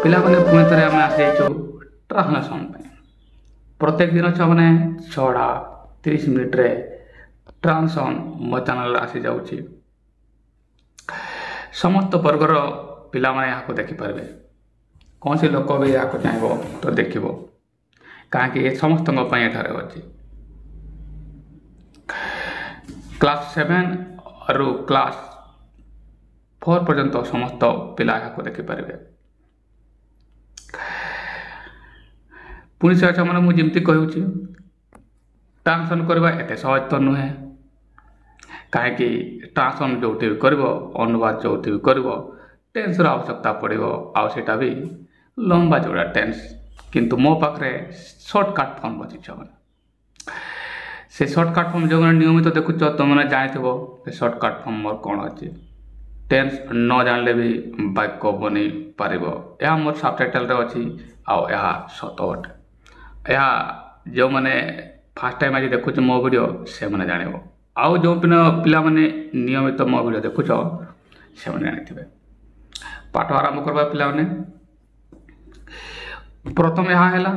ପିଲାମାନେ ପୁଣି ଥରେ ଆମେ ଆସିଯାଇଛୁ ଟ୍ରାନ୍ସଲେସନ୍ ପାଇଁ। ପ୍ରତ୍ୟେକ ଦିନ ଛୁଆମାନେ 6ଟା 30 ମିନିଟ୍ରେ ଟ୍ରାନ୍ସଲେସନ୍ ମୋ ଚ୍ୟାନେଲ୍ରେ ଆସିଯାଉଛି। ସମସ୍ତ ବର୍ଗର ପିଲାମାନେ ଏହାକୁ ଦେଖିପାରିବେ। କୌଣସି ଲୋକ ବି ଏହାକୁ ଚାହିଁବ ତ ଦେଖିବ, କାହିଁକି ଏ ସମସ୍ତଙ୍କ ପାଇଁ ଏଠାରେ ଅଛି। କ୍ଲାସ୍ 7ରୁ କ୍ଲାସ୍ 4 ପର୍ଯ୍ୟନ୍ତ ସମସ୍ତ ପିଲା ଏହାକୁ ଦେଖିପାରିବେ। ପୁଣି ସେ ଛୁଆମାନେ ମୁଁ ଯେମିତି କହୁଛି, ଟ୍ରାନ୍ସଲେସନ୍ କରିବା ଏତେ ସହଜ ତ ନୁହେଁ। କାହିଁକି ଟ୍ରାନ୍ସଲେସନ୍ ଯେଉଁଠି ବି କରିବ, ଅନୁବାଦ ଯେଉଁଠି ବି କରିବ, ଟେନ୍ସର ଆବଶ୍ୟକତା ପଡ଼ିବ, ଆଉ ସେଇଟା ବି ଲମ୍ବା ଚଉଡ଼ା ଟେନ୍ସ। କିନ୍ତୁ ମୋ ପାଖରେ ସର୍ଟକଟ୍ ଫର୍ମ ଅଛି ଛୁଆମାନେ। ସେ ସର୍ଟକଟ୍ ଫର୍ମ ଯେଉଁମାନେ ନିୟମିତ ଦେଖୁଛ, ତୁମମାନେ ଜାଣିଥିବ ସେ ସର୍ଟକଟ୍ ଫର୍ମ ମୋର କ'ଣ ଅଛି। ଟେନ୍ସ ନ ଜାଣିଲେ ବି ବାକ୍ୟ ବନେଇ ପାରିବ। ଏହା ମୋର ସବଟାଇଟେଲ୍ରେ ଅଛି, ଆଉ ଏହା ସତ ଅଟେ। ଏହା ଯେଉଁମାନେ ଫାର୍ଷ୍ଟ ଟାଇମ୍ ଆଜି ଦେଖୁଛ ମୋ ଭିଡ଼ିଓ, ସେମାନେ ଜାଣିବ। ଆଉ ଯେଉଁ ପିଲାମାନେ ନିୟମିତ ମୋ ଭିଡ଼ିଓ ଦେଖୁଛ, ସେମାନେ ଜାଣିଥିବେ। ପାଠ ଆରମ୍ଭ କରିବା ପିଲାମାନେ, ପ୍ରଥମେ ଏହା ହେଲା,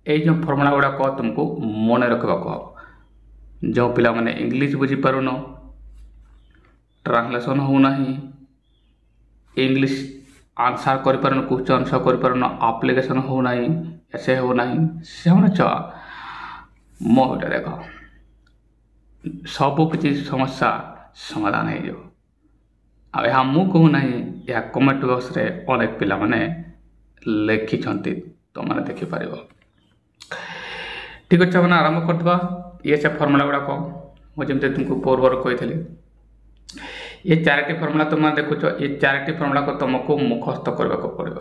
ଏଇ ଯେଉଁ ଫର୍ମୁଲା ଗୁଡ଼ାକ ତୁମକୁ ମନେ ରଖିବାକୁ ହେବ। ଯେଉଁ ପିଲାମାନେ ଇଂଲିଶ ବୁଝିପାରୁନ, ଟ୍ରାନ୍ସଲେସନ୍ ହେଉନାହିଁ, ଇଂଲିଶ ଆନ୍ସର୍ କରିପାରୁନ, କ୍ୱେଶ୍ଚନ୍ ଆନ୍ସର୍ କରିପାରୁନ, ଆପ୍ଲିକେସନ୍ ହେଉନାହିଁ, ଏସେ ହେଉନାହିଁ, ସେମାନେ ଛୁଆ ମୋ ଭିଡ଼ିଓ ଦେଖ। ସବୁ କିଛି ସମସ୍ୟା ସମାଧାନ ହେଇଯିବ। ଆଉ ଏହା ମୁଁ କହୁନାହିଁ, ଏହା କମେଣ୍ଟ ବକ୍ସରେ ଅନେକ ପିଲାମାନେ ଲେଖିଛନ୍ତି, ତୁମମାନେ ଦେଖିପାରିବ। ଠିକ୍ ଅଛି, ଆମେ ଆରମ୍ଭ କରିଦେବା। ସେ ଫର୍ମୁଲା ଗୁଡ଼ାକ ମୁଁ ଯେମିତି ତୁମକୁ ପୂର୍ବରୁ କହିଥିଲି, ଏ 4ଟି ଫର୍ମୁଲା ତୁମମାନେ ଦେଖୁଛ, ଏ 4ଟି ଫର୍ମୁଲାକୁ ତୁମକୁ ମୁଖସ୍ଥ କରିବାକୁ ପଡ଼ିବ,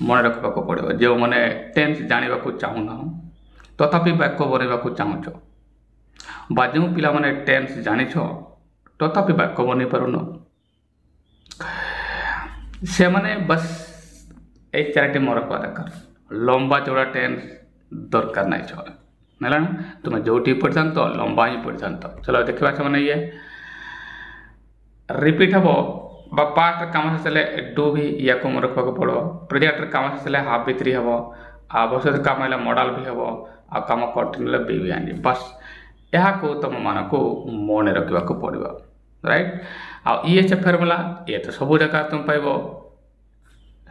ମନେ ରଖିବାକୁ ପଡ଼ିବ। ଯେଉଁମାନେ ଟେନ୍ସ ଜାଣିବାକୁ ଚାହୁଁନାହ, ତଥାପି ବାକ୍ୟ ବନେଇବାକୁ ଚାହୁଁଛ, ବା ଯେଉଁ ପିଲାମାନେ ଟେନ୍ସ ଜାଣିଛ ତଥାପି ବାକ୍ୟ ବନେଇ ପାରୁନ, ସେମାନେ ବାସ୍ এই 4টি ମନେ ରଖିବା ଦରକାର। ଲମ୍ବା ଚଉଡ଼ା ଟେନ୍ସ ଦରକାର ନାହିଁ ଛୁଆ, ହେଲା ନା? ତୁମେ ଯେଉଁଠି ପଢ଼ିଥାନ୍ତ ଲମ୍ବା ହିଁ ପଢ଼ିଥାନ୍ତ। ଚଲ ଦେଖିବା ସେମାନେ ରିପିଟ୍ ହେବ, বা পাস্ট কাম শেষ হলে ডু ভি ইয়াକୁ মনে ରଖିବାକୁ ପଡ଼ିବ। ପ୍ରେଜେଣ୍ଟରେ କାମ ଶେଷ ହେଲେ ହାଫ୍ ବି3 ହେବ, ଆଉ ଭବିଷ୍ୟତରେ କାମ ହେଲେ ମଡ଼ାଲ ବି ହେବ, ଆଉ କାମ କଣ୍ଟିନ୍ୟୁ ହେଲେ ବି ଆଣିବ। ବାସ୍ ଏହାକୁ ତୁମମାନଙ୍କୁ ମନେ ରଖିବାକୁ ପଡ଼ିବ, ରାଇଟ୍? ଆଉ ସେ ଫର୍ମୁଲା, ଇଏ ତ ସବୁ ଜାଗା ତୁମେ ପାଇବ,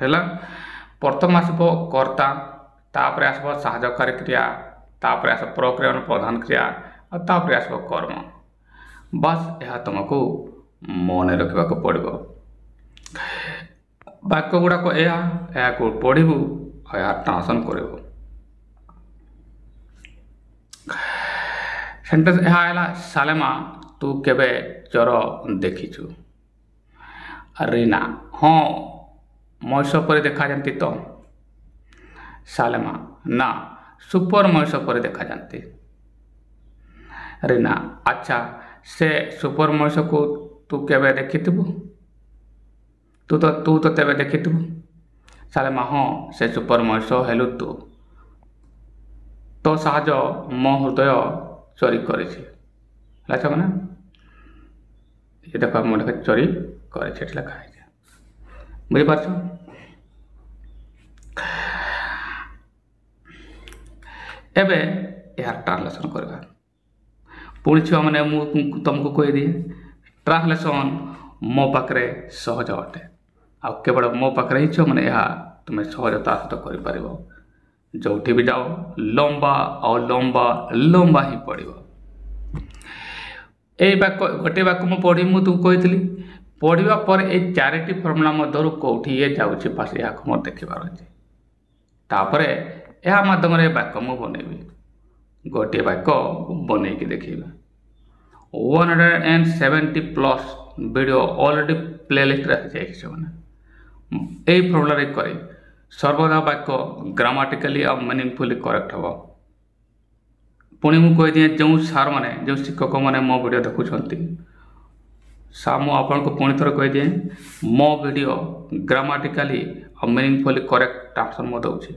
ହେଲା? ପ୍ରଥମ ଆସିବ କର୍ତ୍ତା, ତାପରେ ଆସିବ ସାହାଯ୍ୟକାରୀ କ୍ରିୟା, ତାପରେ ଆସିବ ପ୍ରକ୍ରିୟାର ପ୍ରଧାନ କ୍ରିୟା, ଆଉ ତାପରେ ଆସିବ କର୍ମ। ବାସ୍ ଏହା ତୁମକୁ ମନେ ରଖିବାକୁ ପଡ଼ିବ। ବାକ୍ୟ ଗୁଡ଼ାକ ଏହାକୁ ପଢ଼ିବୁ, ଏହା ଟ୍ରାନ୍ସଲେସନ୍ କରିବୁ। ସେଣ୍ଟେନ୍ସ ଏହା ହେଲା, ସାଲେମା ତୁ କେବେ ଚୋର ଦେଖିଛୁ? ରିନା, ହଁ ମଣିଷ ପରି ଦେଖାଯାନ୍ତି ତ? ସାଲେମା, ନା ସୁପର ମଣିଷ ପରି ଦେଖାଯାନ୍ତି। ରିନା, ଆଚ୍ଛା ସେ ସୁପର ମଣିଷକୁ ତୁ କେବେ ଦେଖିଥିବୁ? ତୁ ତ ତେବେ ଦେଖିଥିବୁ। ସାଲେମା, ହଁ ସେ ସୁପର ମଣିଷ ହେଲୁ ତୁ। ତୋ ସାହାଯ୍ୟ ମୋ ହୃଦୟ ଚୋରି କରିଛି। ହେଲା ସେମାନେ, ଏ ଦେଖ ମୁଁ ଲେଖା ଚୋରି କରିଛି, ଏଠି ଲେଖା ହେଇଛି, ବୁଝିପାରୁଛ? ଏବେ ଏହାର ଟ୍ରାନ୍ସଲେସନ୍ କରିବା। ପୁଣି ଛୁଆମାନେ ମୁଁ ତୁମକୁ କହିଦିଏ, ଟ୍ରାନ୍ସଲେସନ୍ ମୋ ପାଖରେ ସହଜ ଅଟେ, ଆଉ କେବଳ ମୋ ପାଖରେ ହିଁ ଛୁଆମାନେ ଏହା ତୁମେ ସହଜତା ସହିତ କରିପାରିବ। ଯେଉଁଠି ବି ଯାଅ ଲମ୍ବା ଆଉ ଲମ୍ବା ହିଁ ପଡ଼ିବ। এই ବାକ୍ୟ ଗୋଟିଏ ବାକ୍ୟ ମୁଁ ପଢ଼ିବି, ମୁଁ ତୁମକୁ କହିଥିଲି, ପଢ଼ିବା ପରେ এই 4ଟି ଫର୍ମୁଲା ମଧ୍ୟରୁ କେଉଁଠି ଯାଉଛି, ବାସ୍ ଏହାକୁ ମୋର ଦେଖିବାର ଅଛି। ତାପରେ ଏହା ମାଧ୍ୟମରେ ବାକ୍ୟ ମୁଁ ବନେଇବି, ଗୋଟିଏ ବାକ୍ୟ ବନେଇକି ଦେଖେଇବା। 170+ ଭିଡ଼ିଓ ଅଲରେଡ଼ି ପ୍ଲେଲିଷ୍ଟରେ ଆସିଯାଇଛି। ସେମାନେ এই ଫର୍ମୁଲାରେ କରି ସର୍ବଦା ବାକ୍ୟ ଗ୍ରାମାଟିକାଲି ଆଉ ମିନିଂଫୁଲି କରେକ୍ଟ ହେବ। ପୁଣି ମୁଁ କହିଦିଏ, ଯେଉଁ ସାର୍ମାନେ, ଯେଉଁ ଶିକ୍ଷକମାନେ ମୋ ଭିଡ଼ିଓ ଦେଖୁଛନ୍ତି, ମୁଁ ଆପଣଙ୍କୁ ପୁଣି ଥରେ କହିଦିଏ, ମୋ ଭିଡ଼ିଓ ଗ୍ରାମାଟିକାଲି ଆଉ ମିନିଂଫୁଲି କରେକ୍ଟ ଟ୍ରାନ୍ସଲେସନ୍ ମୁଁ ଦେଉଛି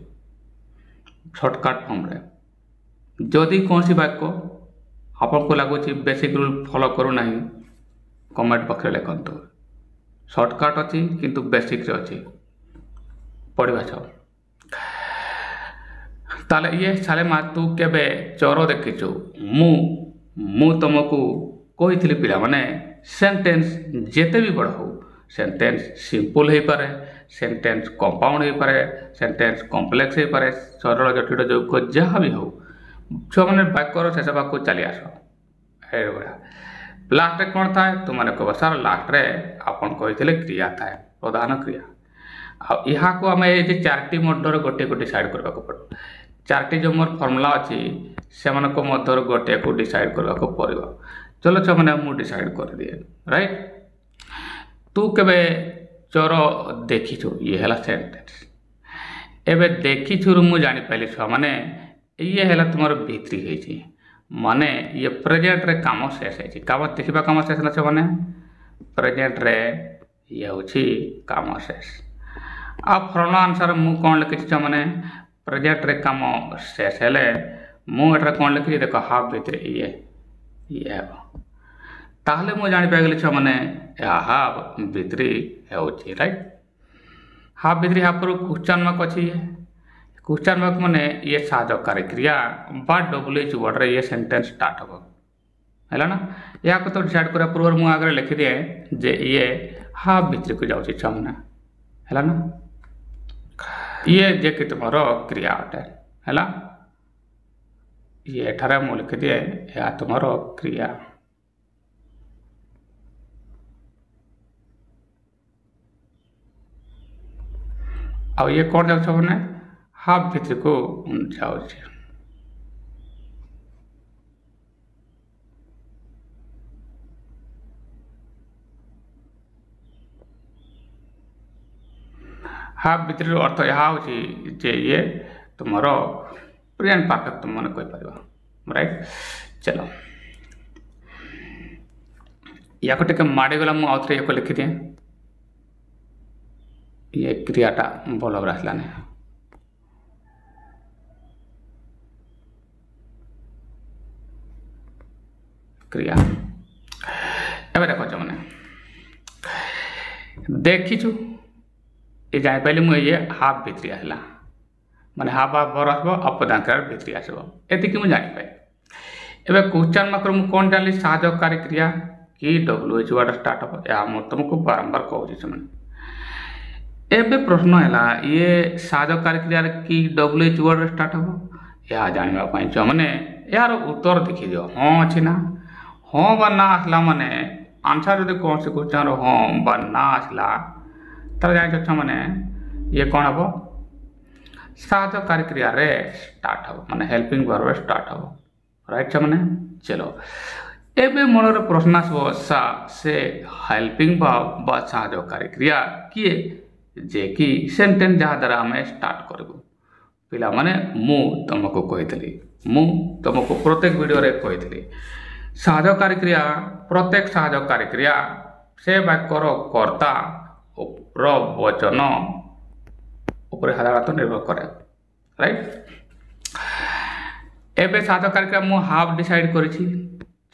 ସର୍ଟକଟ୍ ଫର୍ମରେ। ଯଦି କୌଣସି ବାକ୍ୟ ଆପଣଙ୍କୁ ଲାଗୁଛି ବେସିକ୍ ରୁଲ୍ ଫଲୋ କରୁନାହିଁ, କମେଣ୍ଟ ବକ୍ସରେ ଲେଖନ୍ତୁ। ସର୍ଟକଟ୍ ଅଛି କିନ୍ତୁ ବେସିକ୍ରେ ଅଛି। पढ़ा छ ताले ये साले मा तू केबे चोर देखिछु मु मु तुमको कही पिला माने सेंटेंस जेते भी बड़ हो सेंटेंस सिंपल हो पारे सेंटेंस कंपाउंड हो पारे सेंटेंस कॉम्प्लेक्स हो पारे सरल जटिल जो जहाँ भी हो छुआ मैंने वाक्यर शेष भाग को चली आस लास्ट कौन था तुमने कह सार लास्ट रे आपन कही क्रिया थाए प्रधान क्रिया यहाँ को आम ये चार्टी मध्य गोटे को डिसाइड करने को पड़ो चार्टी जो मोर फर्मुला अच्छी से मध्य गोटे को डिसाइड करने को पड़ो चलो छो मैंने मुझे डिसाइड कर दिए राइट तू केबे चोर देखीछु ये है सेंटेंस एबे देखीछु रु मुझे जानी पाइली छुआ माने ये है तुम भित्री है माने ये प्रेजेंट रे काम शेष है काम देखा काम शेष ना माने प्रेजेंट रे ये हूँ काम शेष आ फर्मुला आंसर मु कौन लिखी माने प्रेजेंट रे काम शेष हेले मुझे कौन लिखी देख हाफ भितर ये ताहले मु जानी पाइली छुआ माने हाफ भित्री है राइट हाफ भित्री हाफ क्वेश्चन मार्क अच्छी क्वेश्चन मार्क माने ये साधकारी क्रिया बा WH वर्ड रे ये सेंटेंस स्टार्ट हो है ना या को तो डिसाइड करा पूर्व मु आगे लिखि दिए जे ये हाफ भितर को जाउछि छमना है ना ये जे कि तुम्हारो क्रिया अटे है ये ठारे मु लिखि दिए या तुम्हारो क्रिया और ये कौन जाउछ माने हाफ भितर को जाउछ हाफ भितर अर्थ यह हूँ जे ये तुम प्रेजेंट परफेक्ट तुम मैंने कहीपर राइट चलो या टे माड़गला मुझे आउ थे ये लिखी दिए ये क्रियाटा भल भाव आसलानी क्रिया एवं देख मैंने देखीचु ये जानी पाइली मुझे ये हाफ भित्री आसला माने हाफ हाफ भर आसब अपदांकार भित्री आसब एतिक मुझे जानी पाए एवं क्वेश्चन मार्क मु कौन जानी साहाय्यकारी क्रिया कि WH वर्ड स्टार्ट हो या तुमको बारंबार कहूँ एवं प्रश्न है ये साहाय्यकारी क्रिया कि WH वर्ड स्टार्ट हो या जानापी मैंने यार उत्तर देखी दियो हाँ अच्छी ना हाँ बा ना आसला माने आंसर जो कौन से क्वेश्चन हाँ बा ना आसला तर जान मैंने ये कौन हम साहाय्यकारी क्रिया रे स्टार्ट हो माने हेल्पिंग वर्ब स्टार्ट हो राइट मैंने चलो एबे मन प्रश्न आसब से हेल्पिंग वर्ब बा साहाय्यकारी क्रिया किए जे कि सेंटेंस जहाँ द्वारा आम स्टार्ट करूँ पिला माने मु तुमको कही मु तुमको प्रत्येक वीडियो रे कही साहाय्यकारी क्रिया प्रत्येक साहाय्यकारी क्रिया से वाक्यर कर्ता वचन उपरे साधारणतः निर्भर करे राइट एबे साहाय्यकारी क्रिया मु हाफ डिसाइड करिछि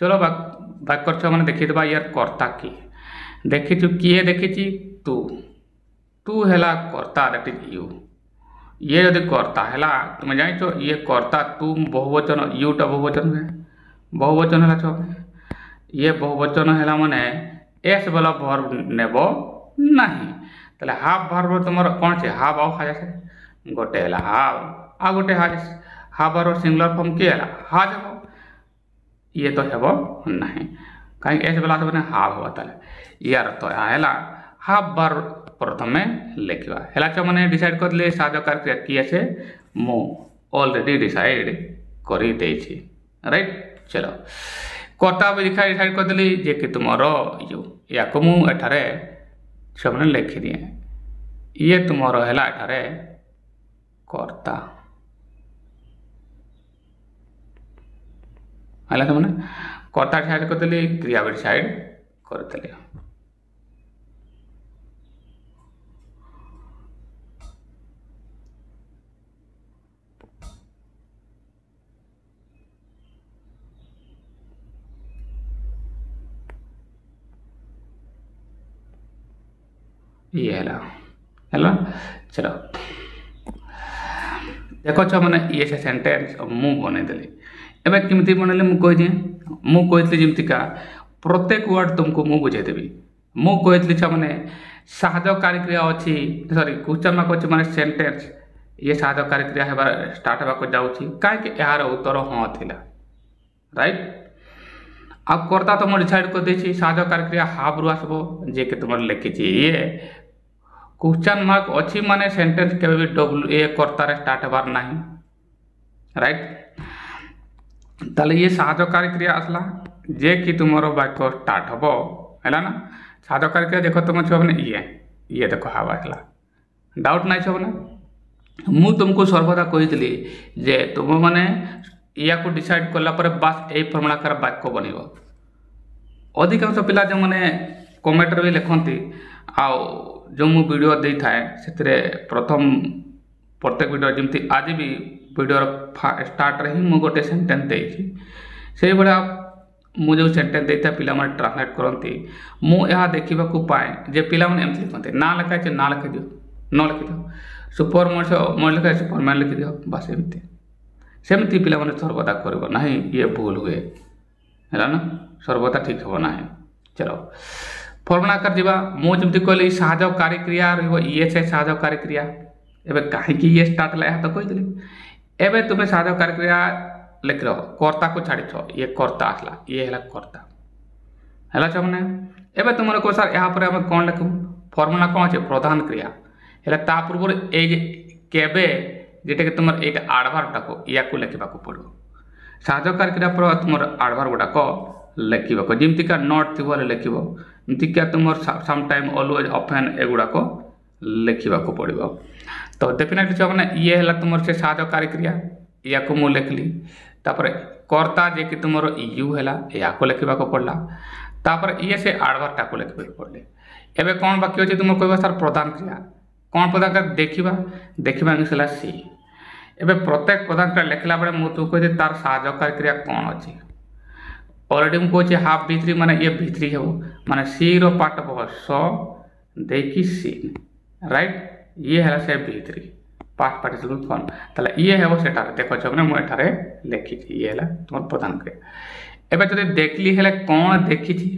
चलो वाक्यर छ माने देखि देबा यार कर्ता की देखिछु किए देखिछि तू तू हैला कर्ता दैट इज यू ये यदि कर्ता हैला तुम जानिछो ये कर्ता तू बहुवचन यूटा बहुवचन है बहुवचन है छो ये बहुवचन है माने एस वाला वर्ब नेब नहीं तले हाफ वर्ब तुमर कौन से हाफ आउ हाज गोटे है हाफ आ गोटे हाज हाफ वर्ब सिंगुलर फॉर्म किए हाज हम ये तो हेब नहीं कहीं एस वाला तो हाफ हम ताले यार तो है हाफ वर्ब प्रथमे लिखा है मैंने डिसाइड कर ले साहाय्यकारी क्रिया किए से मु ऑलरेडी डिसाइड कर राइट चलो कर्ता डिसाइड कर देली जे कि तुम यू या को मुझे मैंने लिखि दिए ये तुम है कर्ता है मैंने कर्ता डिसाइड कर देली क्रिया भी डिसाइड करदेली ये है ହେଲା। ଚଲ ଦେଖ ଛୁଆମାନେ ଇଏ ସେ ସେଣ୍ଟେନ୍ସ ମୁଁ ବନେଇଦେଲି। ଏବେ କେମିତି ବନେଇଲେ ମୁଁ କହିଦିଏ। ମୁଁ କହିଥିଲି ଯେମିତିକା ପ୍ରତ୍ୟେକ ୱାର୍ଡ଼ ତୁମକୁ ମୁଁ ବୁଝେଇଦେବି। ମୁଁ କହିଥିଲି ଛୁଆମାନେ ସାହାଯ୍ୟକାରୀ କ୍ରିୟା ଅଛି, ସରି କ୍ୱେଶ୍ଚନ୍ ମାର୍କ ଅଛି ମାନେ ସେଣ୍ଟେନ୍ସ ଇଏ ସାହାଯ୍ୟକାରୀ କ୍ରିୟା ହେବା ଷ୍ଟାର୍ଟ ହେବାକୁ ଯାଉଛି, କାହିଁକି ଏହାର ଉତ୍ତର ହଁ ଥିଲା। ରାଇଟ୍। ଆଉ କର୍ତ୍ତା ତ ମୁଁ ଡିସାଇଡ଼ କରିଦେଇଛି ସାହାଯ୍ୟକାରୀ କ୍ରିୟା ହାଫ୍ରୁ ଆସିବ, ଯିଏକି ତୁମର ଲେଖିଛି ଇଏ। क्वेश्चन मार्क अच्छी माने सेंटेंस केवे भी डब्ल्यू ए कर्तार स्टार्ट हबार नहीं। राइट। ताले ये साहाय्यकारी क्रिया आसला जे कि तुमरो वाक्य स्टार्ट हबो हैला ना। साहाय्यकारी क्रिया देखो तुम छबने ये देखो हाव आसला, डाउट नहीं छबने। मु तुमको सर्वदा कहितली जे तुम माने या को डिसाइड करला पर बस ए फॉर्मूला कर वाक्य बनिबो। अधिकांश पिला जो माने कमेंट रे लिखंती आउ जो मु वीडियो दे थाए से प्रथम प्रत्येक वीडियो जमती आज भी वीडियो स्टार्ट रे ही मु गोटे सेंटेंस देछि से बड़ा मु जो सेंटेंस देता पिला माने ट्रांसलेट करंती मु यहा देखिबा को पाए जे पिला माने एमथि लिखंते ना लिखा छै ना लिखि दियो न लिखि दियो सुपर मोर लिखा सुपरमैन लिखि दियो बस एमथि सेमथि पिला माने सर्वदा करबो नाही ये भूल हुए हैला ना सर्वदा ठीक हो नाही। चलो फॉर्मूला कर दिबा मु जमती कहली साहाय्यकारी क्रिया रहबो ये से साहाय्यकारी क्रिया। एबे काहे कि ये स्टार्ट ला तो कहि दिली। एबे तुमे साहाय्यकारी क्रिया लिख लो कर्ता को छाड़ी छो ये कर्ता आसला ये हला कर्ता हला छ माने। एबे तुमरे को सर यहा पर हम कोन लिखु फॉर्मूला कोन छै प्रधान क्रिया हला ता पूर्व ए जे केबे जेटे कि तुमर एटा एडवर्ब टाको या को लिखबा को पड़ो। साहाय्यकारी क्रिया पर तुमर एडवर्ब गुडा को लिखबा को जेमति का नॉट थिबो लिखबो एमती क्या तुम सम टाइम ऑलवेज ऑफन एगुड़ा को लिखा को पड़ो। तो डेफिनेटली छुआ मैंने ये है तुम से साहाय्यकारी क्रिया या को मु लिखली तापर कर्ता जे कि तुम यू है या को लिखा को पड़ला तापर ये से एडवर्ब को लिखा को पड़े। एबे कौन बाकी अच्छे तुम कह सर प्रधान क्रिया कौन प्रधान क्रिया देखा इंग्लिश है सी। एबे प्रत्येक प्रधान क्रिया लिखला बेले मुझे कह तार साहाय्यकारी क्रिया कौन अच्छी ऑलरेडी मुझे हाफ भित्री माने ये भित्री हो माने सी रो पार्ट हो स देखी सी। राइट। ये है से भित्री पास्ट पार्टिसिपल फॉर्म ताले ये है वो सेटा देखो छबने मु एठारे लिखि छी ये है तुम प्रदान करे। एबे जदि देखली हेले कोन देखि छी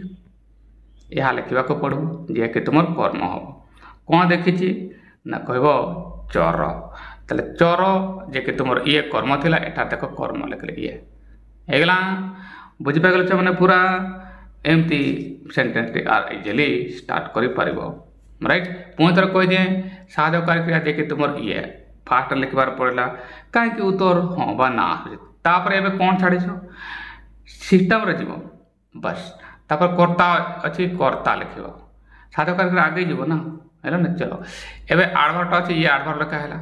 यहा लिखबा को पड़ो जे कि तुमर कर्म हो कोन देखि छी ना कहबो चोर ताले चोर जे कि तुमर ये कर्म थिला एठा देखो कर्म लिखले ये हेगला बुझी पागल छ माने पूरा एमती सेंटेंस इजिली स्टार्ट करि पारिबो। राइट। पुणी थर कह दिए साहाय्यकारी क्रिया जे कि तुमर ये फास्ट लिखबार पड़ला कहीं कि उत्तर हाँ बा ना तापर एबे कौन छाड़ी सिस्टम रे जीवो बस तापर कर्ता अच्छी कर्ता लिखिबो साहाय्यकारी क्रिया आगे जीवो ना है ना। चलो एबे एडवर्ब अच्छी ये एडवर्ब लिखा है।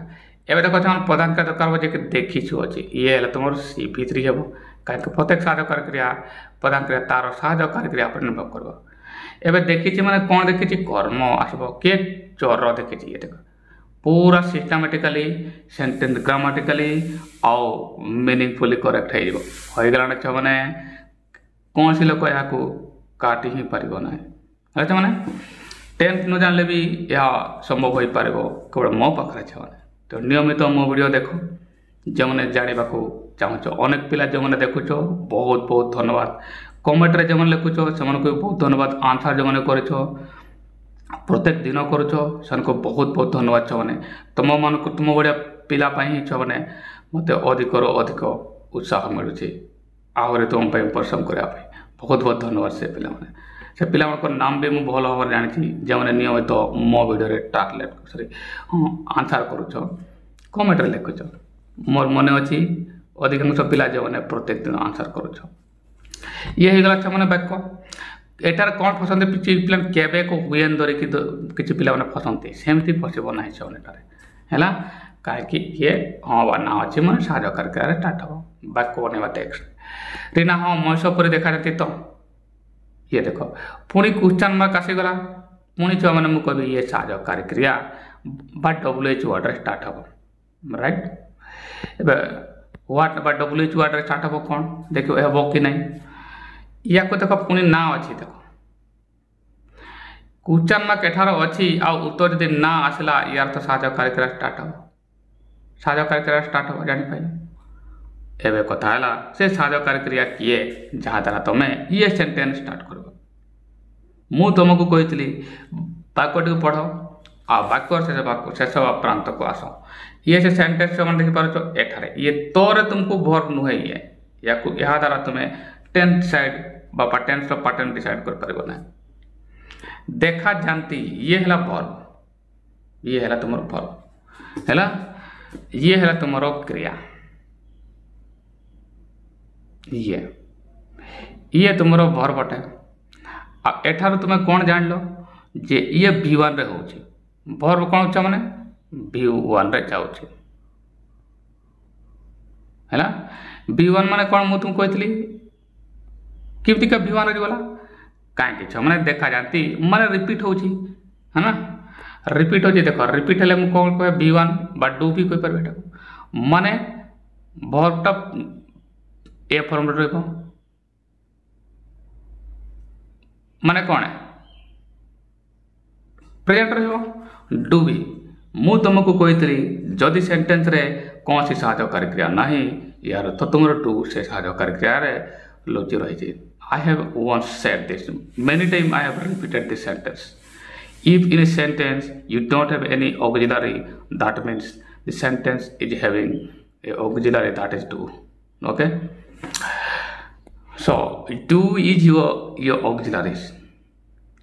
एबे देखो हम प्रधान क्रिया दरकार जे कि देखिछु अच्छी ये है तुमर सी भित्री हेबो कहीं प्रत्येक साहाय्यकारी क्रिया प्रधान क्रिया तार साहाय्यकारी क्रिया पर निर्भर करबो। एबे देखिछि माने कोन देखिछि कर्म आसबो के चोर देखिछि ये देखो पूरा सिस्टमैटिकली सेंटेंस ग्रामेटिकली आउ मीनिंगफुली करेक्ट हो जिवो होय गलाने छ माने कोन सी लोक या को काटी ही परिबो ना अच्छा माने टेंथ न जानले भी या संभव होई पारिबो केवल मो पाखरे छ माने। तो नियमित मो वीडियो देखो जो मैंने जाना को चाहो अनेक पिला जो मैंने देखुच बहुत बहुत धन्यवाद। कमेंट रे जो मैंने लिखुच से बहुत धन्यवाद। आंसर जो मैंने कर प्रत्येक दिन करुच से बहुत बहुत धन्यवाद छ मैंने तुम मान तुम भाया पिला ही छ मैंने मत अधिक अधिक उत्साह मिलूँ आहरी तुम परिश्रम करने बहुत बहुत धन्यवाद। से पिला नाम भी मुझे भल भाव जानी जो मैंने नियमित मो वीडियो ट्रांसलेट सॉरी हाँ आंसर करुच कमेंट रे लिखुच मोर मन अच्छी अधिकांश पिला जो मैंने प्रत्येक दिन आंसर करुच ये हो गला मैंने वाक्य एटार कौन फसंती पिला केबे को हुएन धरिकी किसी पिला मैंने फसंती सेमती फसब ना एटार है कहीं ये हाँ बा ना अच्छी मैं साहाय्यकारी क्रिया स्टार्ट हम वाक्य बनवा टेक्स्ट रीना हाँ महीष परी देखा जाती तो ये देखो पुणी क्वेश्चन मार्क आसीगला पुणी छुआ मैंने मुझे कह ये साहाय्यकारी क्रिया बा WH वर्ड स्टार्ट हम। राइट। व्हाट बा WH वर्ड स्टार्ट हम कौन देखो हम कि नहीं या को देखो पुणी ना अच्छी देखो क्वेश्चन मार्क एठार अच्छी आ उत्तर जदि ना आसला यार तो साहाय्यकारी क्रिया स्टार्ट हो साहाय्यकारी क्रिया स्टार्ट हो जापारे एवं कथा है से साहाय्यकारी क्रिया किए जहाँद्वारा तुम ये सेंटेंस स्टार्ट कर मु तुमको कही वाक्यटी पढ़ आ वाक्य शेष प्रांत को आस ये से सेंटेंस मैंने देखिपार एठारे ये तोरे तुमको भर नुहे ये या द्वारा तुम्हें tense side tense pattern decide कर पार ना देखा जानती ये है भर्ब ये है तुम भर्ब है ये है तुम क्रिया ये तुम भर्ब अटे एठार तुम कौन जान लो जे ये V1 रे होची भर्ब कौन हो माने V1 रे जाउची है V1 माने कौन मु तुमको कहती किमती का V1 रे गला कहीं मैंने देखा जानती माने रिपीट होची है ना रिपीट हो देख रिपीट हेले मु कौन कहे V1 बा डू भी कहि परबे माने भर्बटा ए फॉर्म रे रहबो माने कौन है प्रेजेंट रही डू भी मु तुमको कही जदि सेंटेंस रे कौन सी साहाय्यकारी क्रिया नहीं यार तो तुम डू से साहाय्यकारी क्रिया रे लुचि रही I have once said this many times I have repeated this sentence if in a sentence you don't have any auxiliary that means the sentence is having a auxiliary that is do okay so do is your auxiliaries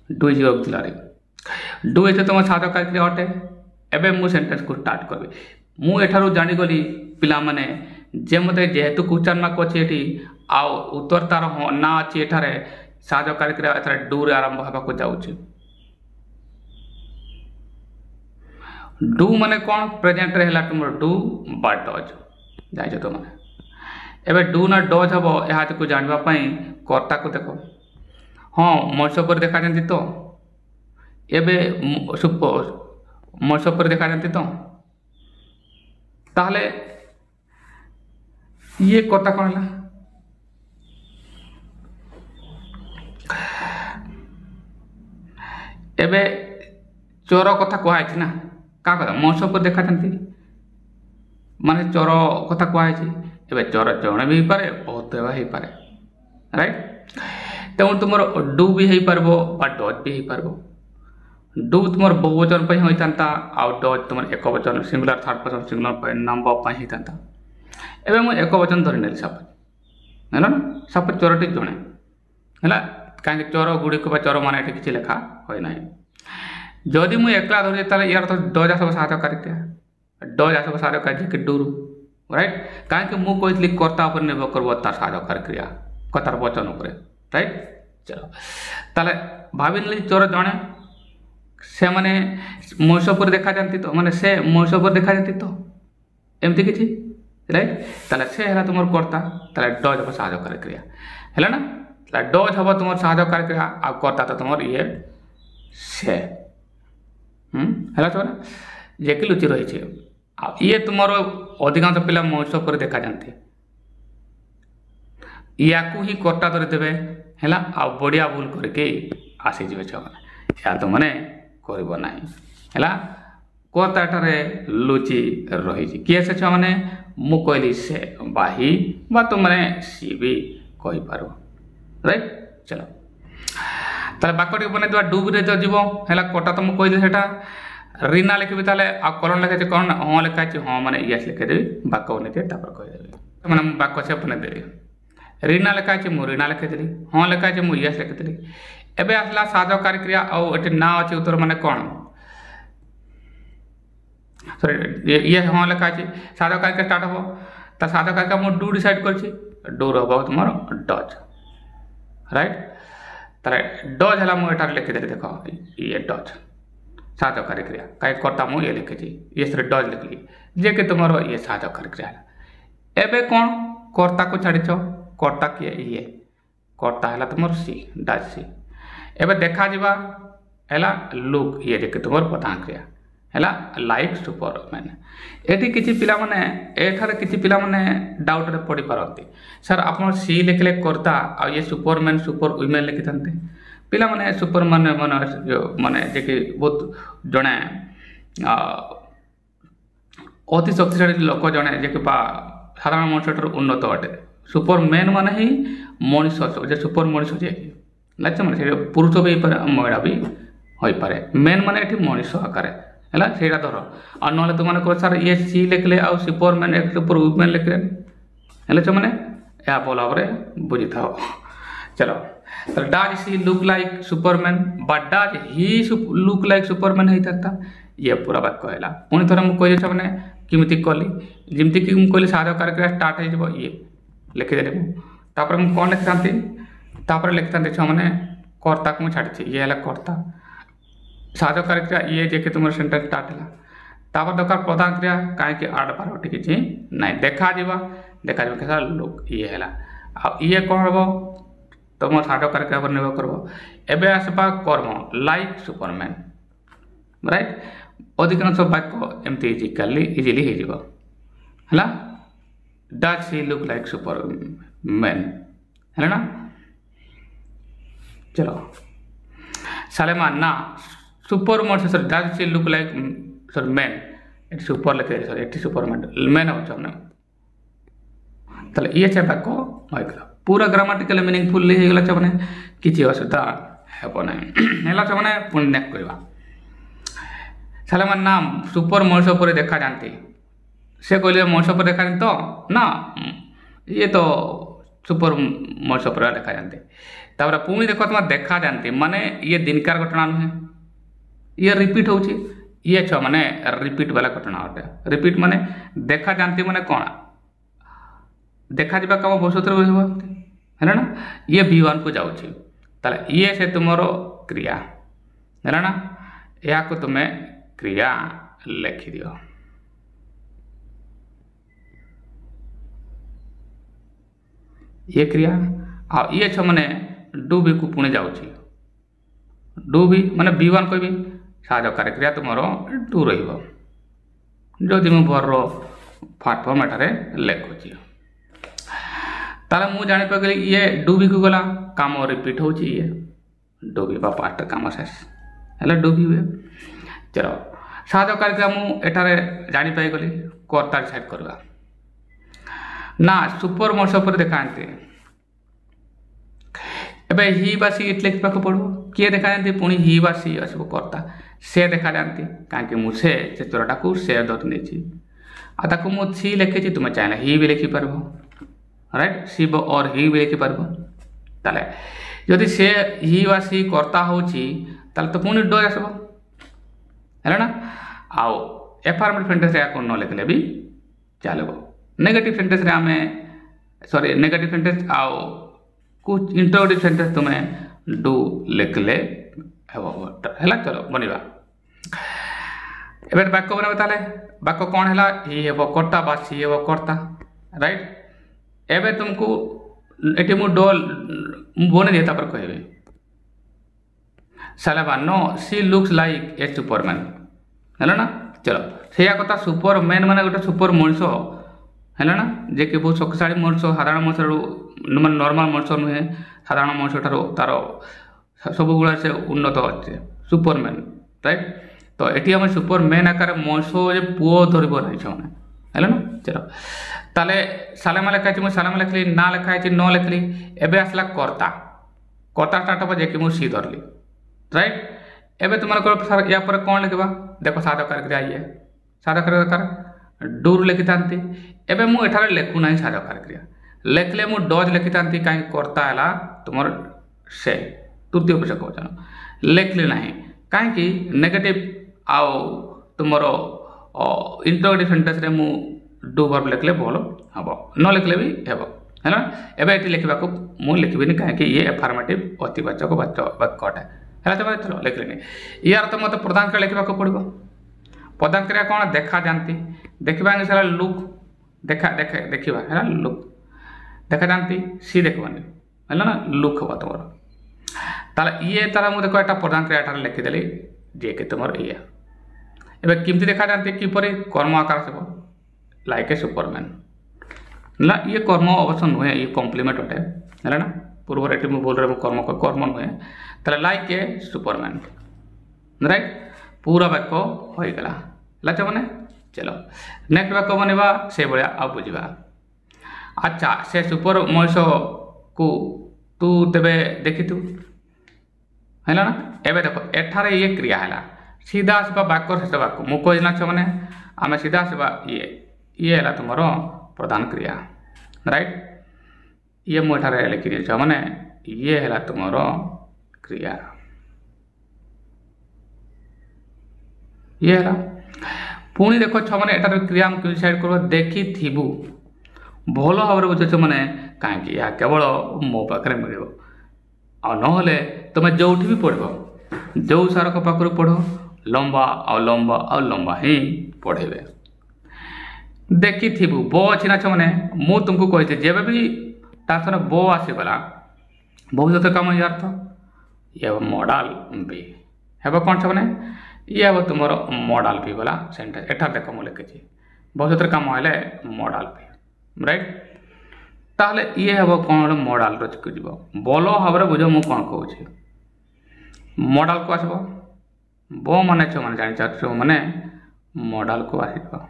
do is your auxiliary do है तुम साहाय्यकारी क्रिया अटे एबे मु sentence को start करबे मु एठारु जानि गली पिला माने जे मते जेहेतु क्वेश्चन मार्क अछि एठी आ उत्तर तार ना अछि एठारे साहाय्यकारी क्रिया एठारे डू रे आरंभ होबा को जाउछि डू माने कोन प्रेजेंट रे हला तुम डू बा डज जाय तो माने एबे डू ना डज हबो एहा को जानबा पई कर्ता को देखो हां मौसो पर देखा जंती तो एबे सपोज मौसो पर देखा जंती तो ताहले ये कर्ता कोन हला एबे चोर कथा कहै ना का कथा मौसो पर देखा जंती माने चोर कथा कहै एबे चोर जणे भी पारे बहुत ही पारे राइट तेणु तुम डू भी हो पारबो बा डज भी हो पारबो डू तुम बहुवचन पे होता आ डज तुम एक वचन singular third person singular number पे होता एबे मु एक वचन धरि नेली सपोज है ना सपोज चोरटी जणे है कहीं चोर गुड़िक चोर मान ये किसी लेखा हो ना जदि मुझे एकला धरी ताले यार तो डज आसब साहाय्यकारी क्रिया डज आसब साहाय्यकारी कि डूरू राइट कहीं मु कही कर्ता पर निर्भर करब तार साहाय्यकारी क्रिया कतार वचन उपर राइट चलो ताले भाभी चोर जड़े से मैंने मौसो पर देखा जाती तो माने से मौसो पर देखा जाती तो एमती किसी राइट ताले से है तुम कर्ता ताले डज हम साहाय्यकारी क्रिया है ना डज हम तुम साहाय्यकारी क्रिया आ कर्ता तो तुम ये से है जे कि लुचि रही ये तुम अधिकांश पिला मौसो पर देखा जाती या ही कर्ता धरी देवे है आ बढ़िया भूल करके आसीजे छुआ या तो मैंने कर ना है कर्ता ठारे लुचि रही किए से छुआ मैंने मु कहली से बाही बा तुम मैंने सी भी कहीपर राइट चलो ताले बाक्यटी बन डूब रे जो जीव है कर्ता तो मुझे कहली से रीना लिखी ताले आ कलम लिखे कौन हाँ लिखाई हाँ मैंने यस लिखेदेवी बाक्य बन कहीदेवी मैंने बाक्य से बनेदेवी रीना लिखाई मुझे रीना लिखेदी हाँ लिखाई मुझे यस लिखिदी एबे आसला साहाय्यकारी क्रिया और ना अच्छे उत्तर माने कौन सॉरी ये हाँ लिखाई साहाय्यकारी क्रिया स्टार्ट हम तो साहाय्यकारी का मुझे डू डिसाइड कर डू हम तुम डज राइट तारे डज है मुझे लिखिदेली देख ये डज साहाय्यकारी क्रिया कहीं कर्ता मुझे ये लिखी ये सर डज लिखली जे कि तुम ये साहाय्यकारी क्रिया एबे कौन कर्ता को छाड़ कर्ता किए ये कर्ता है तुम सी डज सी एबे देखा जावा है लुक ये जे कि तुम प्रधान क्रिया है लाइक सुपरमैन ये किसी पिला माने एठारे किसी पिला माने डाउट रे पड़ी पारती सर आप सी लिखले कर्ता आ ये सुपरमैन सुपर वुमेन लिखि था पिला माने सुपर माने माने जो माने जे कि बहुत जणे अति शक्तिशाली लोक जणे जे कि साधारण मनुष्य उन्नत अटे सुपरमैन माने ही मनुष्य जे सुपर मनुष्य जे लाच माने पुरुष भी पारे महिला भी होई पारे मेन माने एठी मनुष्य आकार है सेटा धर आ ना तुम मैंने सर ये सी लिखले आ सुपरमैन एक सुपर वुमेन लिखले है मैंने या बोला बुझी था चलो तो does she look like Superman but does he look like Superman होता था ये पूरा वाक्य है पुणी थोड़ा मुझे कही मैंने किमिति कली जमती कि मुझे कहली साध कार्यक्रिया स्टार्ट हो ये लिखिदेली मुझे कौन लिखिता लिखिता छुआ मैंने कर्ता को मुझे छाड़ी ये है कर्ता साध कार्यक्रिया ये जे तुम सेंटेंस स्टार्ट है तापर दरकार प्रधान क्रिया कहीं आठ बार किसी ना देखा देखा लुक ये है आ ये कौन हम तुम साध कार्यक्रिया पर निर्भर कर एबे आसपा कर्म लाइक सुपरमैन राइट अधिकांश वाक्य एमती इजिली है does she look like Superman है ना चलो सालेमान ना सुपर मनुष्य sir does she look like sir man eighty super लिखे सर एटी सुपरमैन मैन होने ये से वाक्य होगा पूरा ग्रामाटिकल मीनिंगफुल होगा मैंने किसी असुविधा हेना मैंने पुणी नेक्स्ट करवा सालेमान नाम सुपर मनुष्य पर देखा जाती से कहले मनुष्य पर देखा तो ना ये तो सुपर मनुष्य पर देखा जाती तापर पुणी देख तुम देखा जाती माने ये दिनकार घटना नुहे ये रिपीट हो ये छुआ माने रिपीट वाला घटना अटे रिपीट माने देखा जाती माने कौन देखा जा कम भविष्य है ना ये V1 को जाऊँगी ताले ये से तुम क्रिया है ना या को तुम्हें क्रिया लिखि दियो ये क्रिया आ ये छ माने डू बी को पुणे जाऊँगी डू बी माने V1 कहबी साध कार्यक्रिया तुम डू रही मुझे फाट फर्म एठारे लिखुची ताले मु जानी पगली ये डू बी को गला काम रिपीट हो ये डू बी पास्ट काम शेष है डू बी हुए चलो साध कार्यक्रिया मुझे जानी पाईगली कर्ता डिसाइड करवा ना सुपर मनुष्य पर देखा एबे ही बा सी इट लिखा पड़ो किए देखा जाती पुणी ही बा सी आसो कर्ता से देखा जाती कहीं मुझे से चोरटा को से धरी नहीं आता मुझे सी लिखी तुम चाहे ही भी लिखिपार राइट सी और ही भी लिखिपार ताले जदि से ही बा सी कर्ता होची तो पुणी डज आसो है ना आउ एफर्मेटिव सेंटेंस या न लिखले भी चलो नेगेटिव सेंटेंस आम सॉरी नेगेटिव सेंटेंस आउ कुछ इंट्रोगेटिव सेंटेंस तुम्हें डू लिखले है चलो बनवा एबे वाक्य बनवा ताले वाक्य कौन है ही हे कर्ता बा सी हे कर्ता राइट एबे तुमको ये मु डो बन दिए तापर कहबे सालेबा no see looks like a Superman है ना चलो से कथा सुपरमैन माने गोटे सुपर मनुष्य है ना जे कि बहुत शक्तिशाली मनुष्य साधारण मनुष्य माने नॉर्मल मनुष्य नुहे साधारण मनुष्य ठारो तार सब गुणा से उन्नत अच्छे सुपरमैन राइट तो ये आम सुपरमैन आकार मनुष्य पुओ धरब नहीं है ना चलो ताले सालेमा लिखाई मुझे सालेमा लिखली ना लिखाई न लिखली एबे आसला कर्ता कर्ता स्टार्ट हम जे कि मुझे सी धरली राइट एबे तुम सर या पर कौन लिखा देखो साध कार्यक्रिया ये साध कार्यक्रिया डूर लिखि था एबे मु एठारे लिखु ना साध कार्यक्रिया लिखले मु डज लिखि था कहीं कर्ता है तुम से तृतीय पुरुष बहुवचन लिखली ना कहीं नेगेटिव आउ तुम इंट्रोगेटिव सेंटेंस रे मु डू वर्ब लिखले भल हम न लिखले भी हेब है ना एबे ये लिखा मुझे लिखी कहीं ये एफर्मेटिव अतिवाचक वाक्य अटे है चलो लिखली यार तो मत प्रधान क्रिया लिखा पड़ो प्रधान क्रिया कौन देखा जाती देखा सारा लुक देखा देखा है लुक देखा जाती सी देखनी है ना लुक हम तुम ताले ये तारा मुझे देखो एक प्रधान क्रिया लिखिदेली जे कि तुम ये एवं किमती देखा जाती किपर कर्म आकार सब लाइक ए सुपरमैन ना ये कर्म अवश्य नुहे ये कम्प्लीमेंट अटे है ना पूर्व ये भूल कर्म कर्म नुहे ताले लाइक ए सुपरमैन राइट पूरा वाक्य हो गला लाच माने चलो नेक्स्ट वाक्य बनवा से भाया आ बुझा अच्छा से सुपर मनीष को तू तेबे देखी तू है ना एबे देखो एठारे ये क्रिया है सीधा आसवा वाक्य शेष वाक्य मु कहना मैंने आम सीधा आसवा ये है तुम प्रधान क्रिया राइट ये मुझे लिखी देछ मैंने ये है तुम क्रिया ये है पुणी देख मैंने एटार क्रिया हम डिसाइड कर देखी थी भल भाव बुझे मैंने कहीं केवल मो पाखे मिल ना तुम जो भी पढ़ जो सार पाखु पढ़ लंबा आ लंबा आ लंबा ही पढ़ेबे देखी थी बो अच्छी ना मैंने मु तुमको कही जब भी तार बो आसगला भविष्य कम ये अर्थ ये मॉडल बी हे कौन से मैंने ये हे तुम मॉडल बी वाला सेंटेंस एठार देख मुझे लिखी भविष्य कम है मॉडल बी राइट ताहले ये हे कौन मॉडल रचक भल भाव बुझ मु कौन कहूँ मॉडल को आसब बो माने छो माने जानि छो माने मॉडल को आसब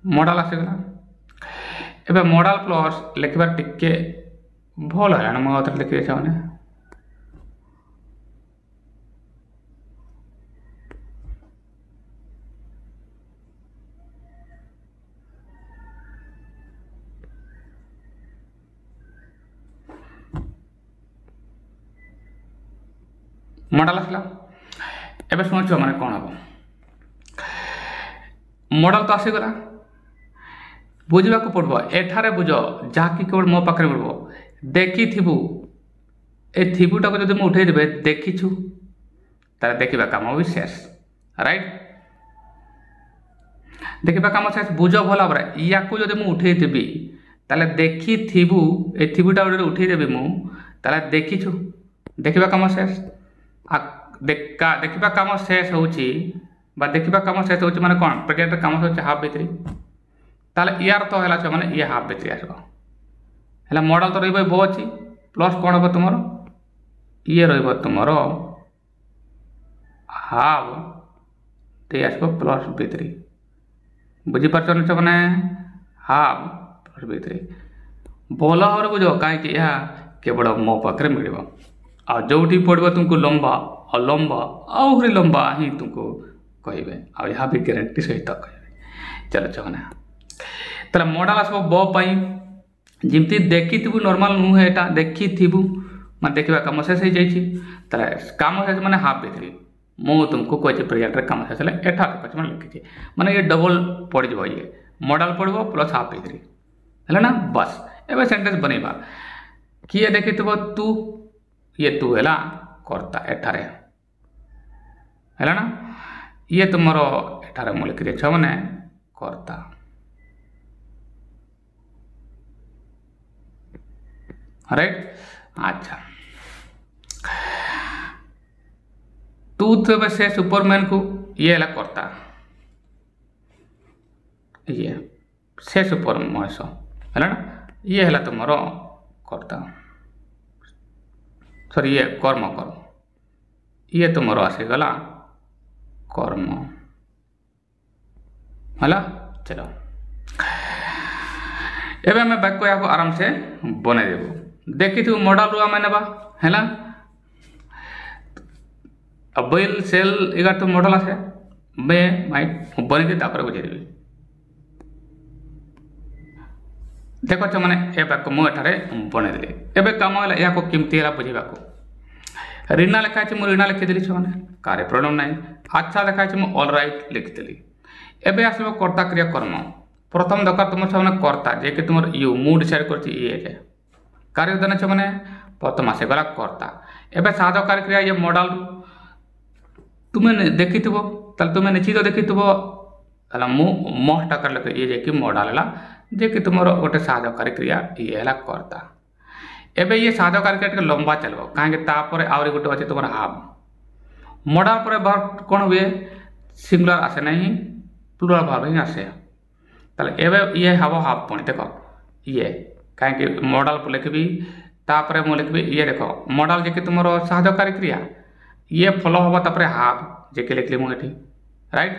मॉडल आसगला एबे मॉडल प्लस लिखबार टिके भल है मो लिखी देछ माने मॉडल आसला एबे शुणुच माने कौन हम मॉडल तो आसीगला बुझा पड़ो एठारे बुझ जहाँकि केवल मो पाखे पड़ो देखी थी ए थीबुटा को जब उठे देवे देखीछु तार देखा कम भी शेष राइट देखा कम शेष बुझ भल भाव या जब मुझे उठे देवी ताले देखी थीबु ए थीबुटा उठे देवी मुझे देखीछु देखा कम शेष देखा कम शेष होची देखा कम शेष होची माने कौन प्रेजेंट कम शेष हाफ भितरी ताले यार तो है माने ये हाफ भितरी आसो मॉडल तो रही बो अच्छी प्लस कौन हम तुम ये रुम हाफ ते आसो प्लस भितरी बुझीपार मैंने हाफ प्लस भितरी भल भाव बुझ कहीं केवल मो पाखे मिल आ जो पढ़ो तुमको लंबा और लंबा आहरी लंबा ही तुमको कहे आ यहाँ भी गारंटी सहित कहे चलो चौना ताला मॉडल आसो बी जमी देखी थी नॉर्मल नुहे यहाँ देखी थी मैं देखा कम शेष हो जाए कम शेष मैंने हाफ भितरी मु तुमको कही प्रेजेंट कम शेष एठा देख मैंने लिखी मैंने ये डबल पड़ जाए ये मॉडल पड़ो प्लस हाफ भितरी है ना बस एवं सेंटेंस बनवा किए देखी थो तू ये तू है कर्ता एठारे है ना ये तुम एठारे मु लिखी देछ मैंने कर्ता राइट अच्छा तू थे से सुपरमैन को ये है कर्ता ये से सुपर मनीष है ना ये है तुम कर्ता सॉरी ये कर्म कर्म ये तुम आसीगला कर्म है चलो एवं आम वाक्य या आराम से बनईदेव देखी थी मॉडल रू आम ना है बैल सेल इगार तो मॉडल आसे बे माइट बनईदे बुझेदेवी देख मैंने ए वाक्य मुझे बनईदेली एवं कम है या केमती है बुझा रीना लिखाई मुझे रीना लिखीदी मैंने कार्य प्रोनाउन ना अच्छा लिखाई मुझे ऑल राइट लिखीदी एवं आसो कर्ता क्रिया कर्म प्रथम दरकार तुम से मैंने कर्ता जे कि तुम यू मु डिसाइड कर कार्य देने मैंने प्रथम आसगला कर्ता एवं साधकारी क्रिया ये मॉडल तुम्हें देखी तुम्हें निश्चित देखी मु मस्ट आकार लिख ये कि मॉडल है जे कि तुम गोटे साधकारी क्रिया ये है कर्ता एवं ये साधकारी क्रिया लंबा चलो कहीं आहरी गोटे अच्छे तुम हाफ मॉडल पर वर्ब कौन हुए सिंगुलर आसे ना प्लुराल वर्ब ही आसे ताले एवं ये हम हाफ पुणी देख ये कहीं मॉडल पर लिखी तापर मु लिखबी ये देख मॉडल जे कि तुमर साहाय्यकारी क्रिया ये फॉलो हम तापर हाव जे कि लिखली मुझे राइट।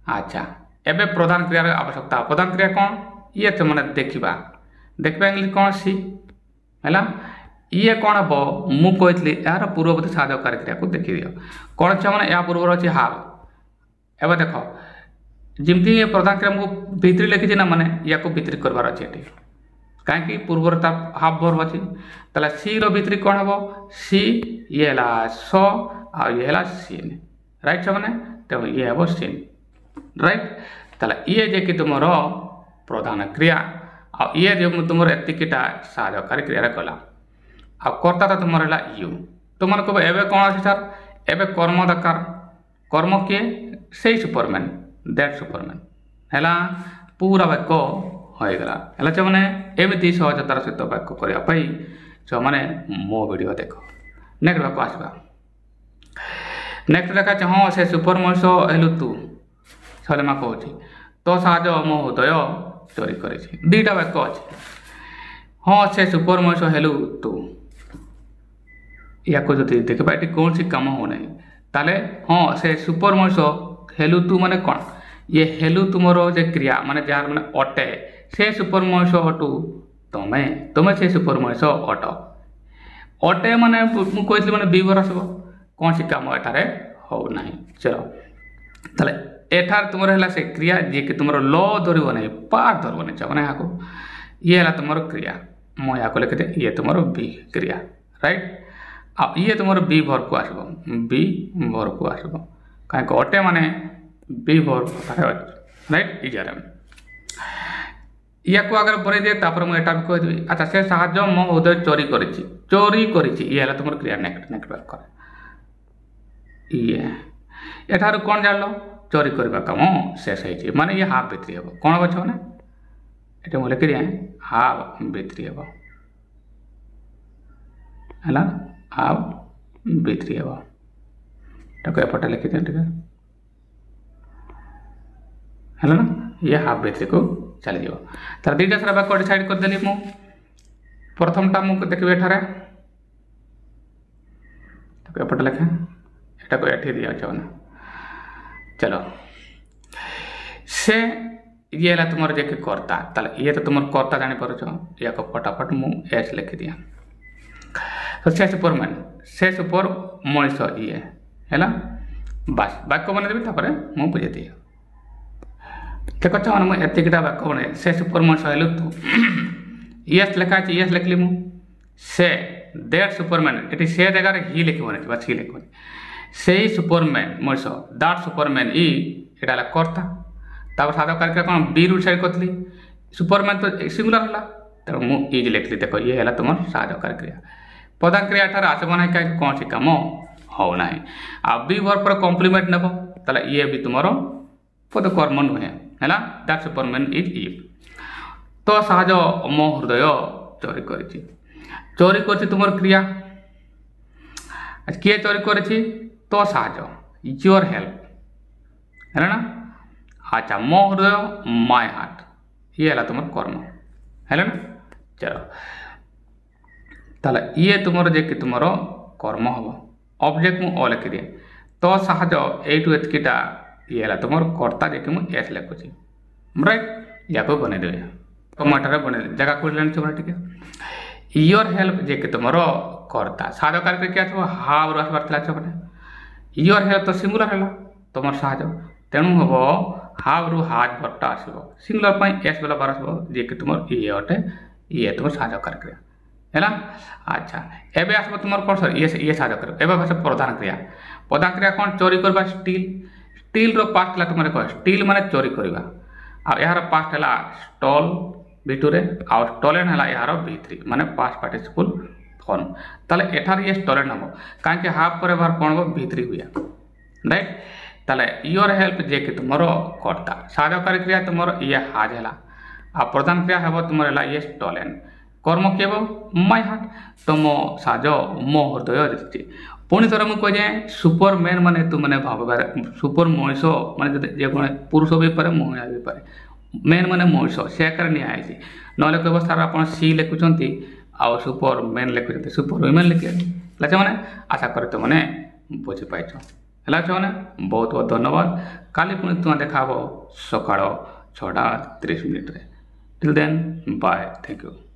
अच्छा एबे प्रधान क्रिया आवश्यकता प्रधान क्रिया कौन ये तो मैंने देखा इंग्लिश कौन सी है ये कौन हम मु कही यार पूर्ववर्ती साहाय्यकारी क्रिया को देखी दियो कौन अच्छे मैंने या पूर्व अच्छी हाव एवं देख जमती ये प्रधान क्रिया मुझे भितरी लिखी ना मैंने या भितरी करवार अच्छे ये कहीं पूर्वर तार हाफ वर्ब अच्छी ताला सी भितरी कौन हम सी ये है स आ ये है सीन राइट से मैंने तेणु ये हम सीन राइट ताला ये जे कि तुम प्रधान क्रिया आ ये जो तुम एतिकटा साहाय्यकारी क्रिया गला आ कर्ता तो तुम है यू तुम कह एवं कौन अच्छे सर एवं कर्म दरकार कर्म किए से सुपरमैन दैट सुपरमैन है पूरा वाक्य होगला है मैंने एमती सहजतार सहित वाक्य करने जो मैंने मो वीडियो देख नेक्स्ट वाक्य आसवा नेक्स्ट देखा हाँ से सुपर मनीष हेलु तू सलेमा कहूँ तो साहय मो हृदय चोरी कर दुईटा वाक्य अच्छे हाँ से सुपर मनीष हेलु तू या जो देखा ये कौन सी कम हो नहीं ताले हाँ से सुपर मनीष हेलु तू माने कौन ये हेलु तुमर जे क्रिया माने जार माने अटे से सुपर मनीष अटू तुम्हें तुम्हें से सुपर मनीष अट अटे माने मुझे कहती मैंने बीवर आसब कौन सी कम एठारे हो नहीं चलो ताले एठार तुम है से क्रिया जी कि तुम ल धरब नहीं पार धरब नहीं चाहे यहाँ ये है तुम क्रिया मुझे यहाँ लिखिदे ये तुम बी क्रिया राइट आ ये तुम बी भर को आसब बी भर को आसब कहीं अटे माने बी भर राइट इजार या को अगर बन दिए तापर मुझे भी कहदेवी अच्छा से साहय मो हृदय चोरी करी ये है तुम क्रिया नेक्स्ट नेक्स्ट वाक्य ये एठार कौन जान चोरी करवा कम शेष हो माने ये हाफ भित्री हम कौन हम मैंने ये मुझे लिखी दिए हाफ भित्री हम है हाफ भित्री हम एपटे लिखी दिए है ना ये हाफ भित्री को चली जाओ तार दुईटा सारा वाक्य डिसाइड करदेली मु प्रथमटा मुझे देखिए एठारे एपटे लिखे यहाँ को ये दिया ना चलो से ये है तुम जे कर्ता ताले ये तो तुम कर्ता जापर या फटाफट मुझे एस लिखी दिया तो से सुपरमैन से सुपर मनीष ये है बास वाक्य बन देवी तापर मुझे बुझे दिए देख मैंने मुझे एतिकटा वाक्य बने से सुपर मनीष हेलु तू यस लिखा यस लिखली मु से दैट सुपरमैन ये से जगह ही लिखबनी बस ही लिखबनी से सुपरमैन मनीष दैट सुपरमैन इटा कर्ता तापर साधारण क्रिया कौन बी रूट साइड करी सुपरमैन तो सिंगुलर है तेणु मुझे इज लिखली देख ये है तुम साधारण क्रिया प्रधान क्रिया ठार आसब ना कहीं कौन सी कम हो ना आ बी वर्ब पर कम्प्लीमेंट नब ताले ये भी तुम पद कर्म नुहे है दैट सुपरमैन इज इफ तो साहय मो हृदय चोरी कर तुम क्रिया किए चोरी कर तो साहय योर हेल्प है ना अच्छा मो हृदय माय हार्ट ये है तुम कर्म है ना चलो ताले ये तुम जे कि तुम कर्म हम ऑब्जेक्ट मु लिखी दिए तो साहय यू एतकीटा ये है तुम कर्ता जे कि मुझे एस लिखुची राइट या को बन दे टमाटर बन जगह को टे योर हेल्प जे कि तुम कर्ता साधारण क्या थो हाव रसबार मैंने योर हेल्प तो सिंगुलर है तुम साहय तेणु हम हाव रु हाज भरटा आसब सिंगुलर एस बेला बार आसब जे कि तुम ये अटे ये तुम साहाय्यकारी क्रिया है अच्छा एवं आसब तुम कौन सर ये साहाय्यकारी एवं आस प्रधान क्रिया कौन चोरी करवा स्टील रो पास्ट है तुम कह स्टील माने चोरी करवा आ यार पास्ट है स्टॉल भिटुरे आ स्टॉलेन है यार भित्री माने पास्ट पार्टिसिपल फॉर्म ताले एठार ये स्टॉलेन हम कहीं हाफ पर बार कौन हम भित्री हुआ राइट ताले योर हेल्प जे कि तुम कर्ता साहाय्यकारी क्रिया तुम ये हाज है आ प्रधान क्रिया हम तुम ये स्टॉलेन कर्म केव माय हार्ट तुम साज मो हृदय देखी पुणी थर मुझे कह जाए सुपरमैन माने तू मैंने भावार सुपर मनीष माने जे पुरुष भी पारे महिला भी पारे मेन माने मनीष से आकार निआई ना कह सार आप सी लिखुं ଆଉ ସୁପର ମେନ୍ ଲେଖୁଛନ୍ତି ସୁପର ୱିମେନ୍ ଲେଖିବେ ହେଲା ଛୁଆମାନେ ଆଶା କରେ ତୁମମାନେ ବୁଝିପାଇଛ ହେଲା ଛୁଆମାନେ ବହୁତ ବହୁତ ଧନ୍ୟବାଦ କାଲି ପୁଣି ତୁମେ ଦେଖା ହେବ ସକାଳ 6:30 till then bye thank you.